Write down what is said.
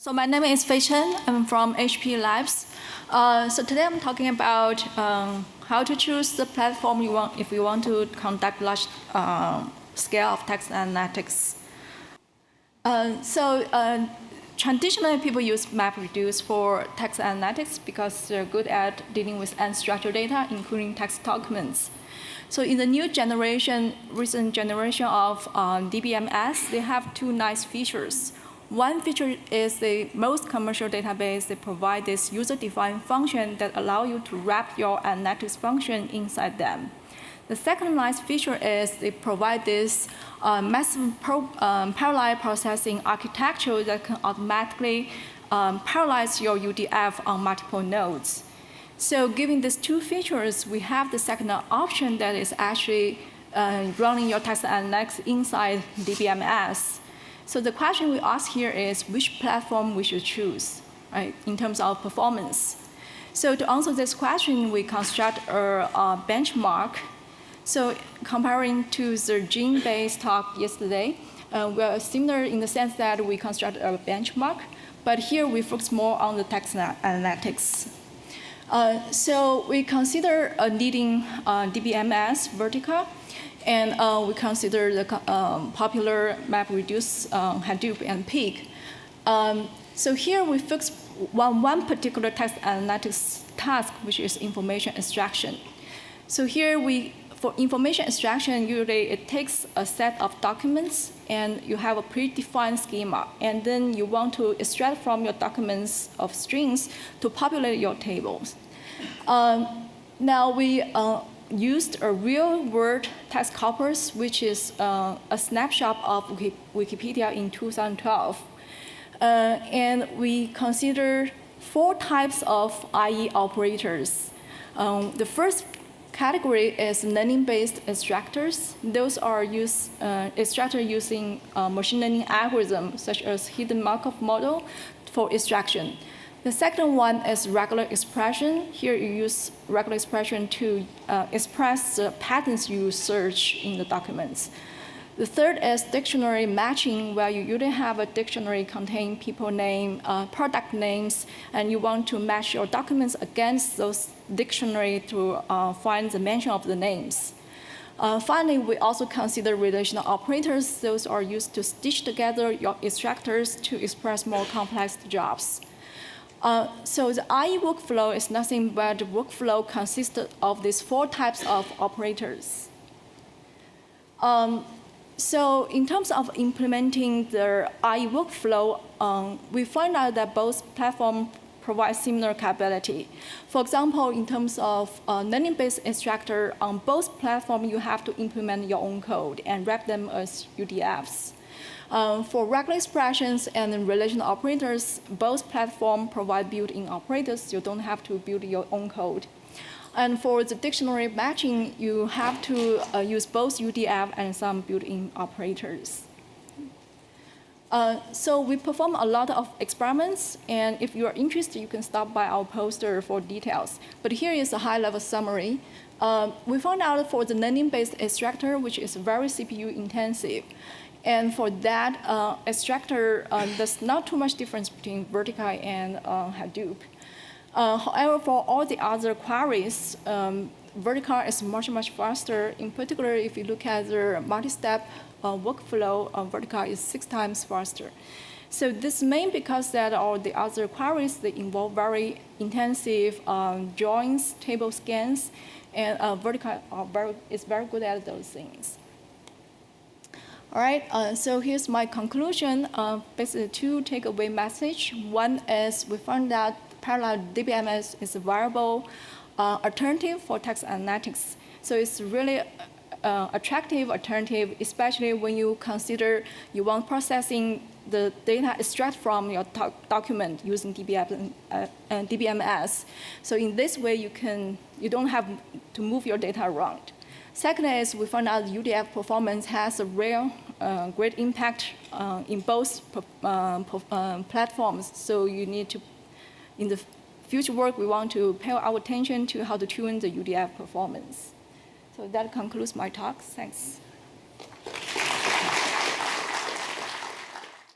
So my name is Chen. I'm from HP Labs. So today I'm talking about how to choose the platform you want if you want to conduct large scale of text analytics. Traditionally, people use MapReduce for text analytics because they're good at dealing with unstructured data, including text documents. So in the new generation, recent generation of DBMS, they have two nice features. One feature is the most commercial database. They provide this user-defined function that allow you to wrap your analytics function inside them. The second nice feature is they provide this massive parallel processing architecture that can automatically parallelize your UDF on multiple nodes. So given these two features, we have the second option that is actually running your text analytics inside DBMS. So the question we ask here is which platform we should choose, right, in terms of performance. So to answer this question, we construct a benchmark. So comparing to the gene-based talk yesterday, we are similar in the sense that we construct a benchmark, but here we focus more on the text analytics. So we consider a leading DBMS vertical, and we consider the popular MapReduce, Hadoop, and Pig. So here we focus on one particular text analytics task, which is information extraction. So here for information extraction, usually it takes a set of documents, and you have a predefined schema, and then you want to extract from your documents of strings to populate your tables. Now we used a real-world text corpus, which is a snapshot of Wikipedia in 2012. And we consider 4 types of IE operators. The first category is learning-based extractors. Those are extractors using machine learning algorithms, such as hidden Markov model for extraction. The second one is regular expression. Here you use regular expression to express the patterns you search in the documents. The third is dictionary matching, where you usually have a dictionary containing people name, product names, and you want to match your documents against those dictionary to find the mention of the names. Finally, we also consider relational operators. Those are used to stitch together your extractors to express more complex jobs. So the IE workflow is nothing but the workflow consisted of these 4 types of operators. So in terms of implementing the IE workflow, we find out that both platforms provide similar capability. For example, in terms of learning-based extractor, on both platforms, you have to implement your own code and wrap them as UDFs. For regular expressions and relational operators, both platforms provide built-in operators. You don't have to build your own code. And for the dictionary matching, you have to use both UDF and some built-in operators. So we perform a lot of experiments, and if you are interested, you can stop by our poster for details. But here is a high-level summary. We found out for the learning-based extractor, which is very CPU-intensive. And for that extractor, there's not too much difference between Vertica and Hadoop. However, for all the other queries, Vertica is much, much faster. In particular, if you look at the multi-step workflow, Vertica is 6 times faster. So this mainly because that all the other queries, they involve very intensive joins, table scans, and Vertica is very good at those things. All right, so here's my conclusion. Basically, 2 takeaway message. One is we found that parallel DBMS is a viable alternative for text analytics. So it's really attractive alternative, especially when you consider you want processing the data extract from your document using DBMS. So in this way, you don't have to move your data around. Second is we found out UDF performance has a real great impact in both platforms. So you need to, in the future work, we want to pay our attention to how to tune the UDF performance. So that concludes my talk. Thanks.